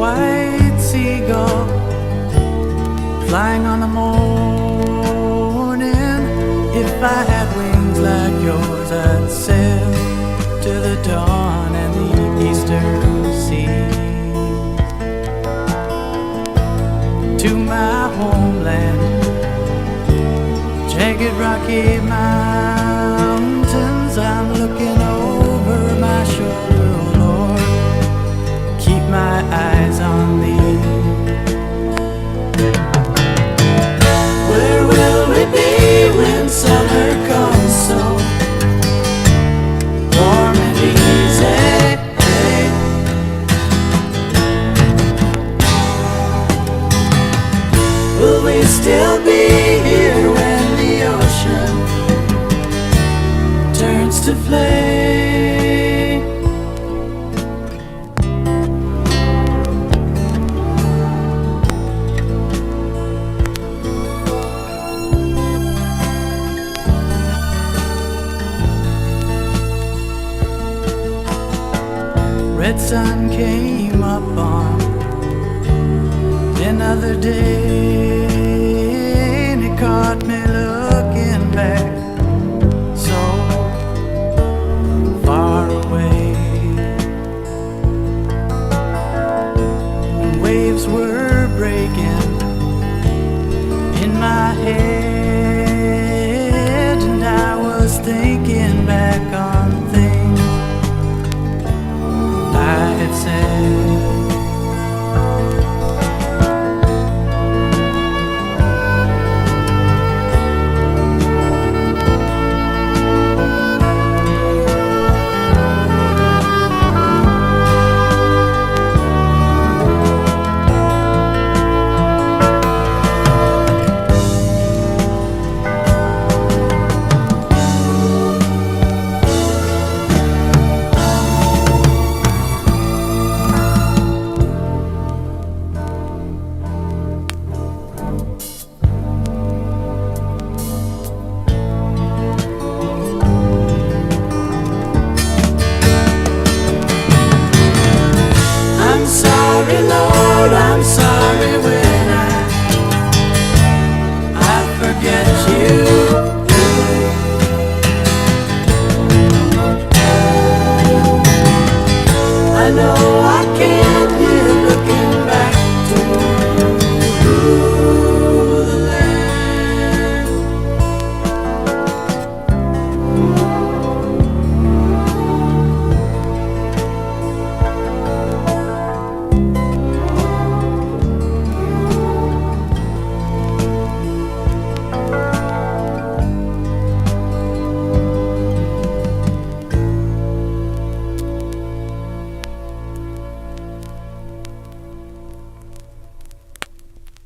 white seagull flying on the morning. If I had wings like yours, I'd sail to the dawn and the eastern sea, to my homeland, jagged rocky mountains. I'm looking over my shoulder, oh Lord, keep my eyes on thee. Where will we be when summer comes so warm and easy? Will we still be here when the ocean turns to flame? Red sun came up on another day, and it caught me looking back so far away. And waves were breaking in my head, and I was thinking back on things I had said. Sorry, Lord, I'm sorry when I forget you. I know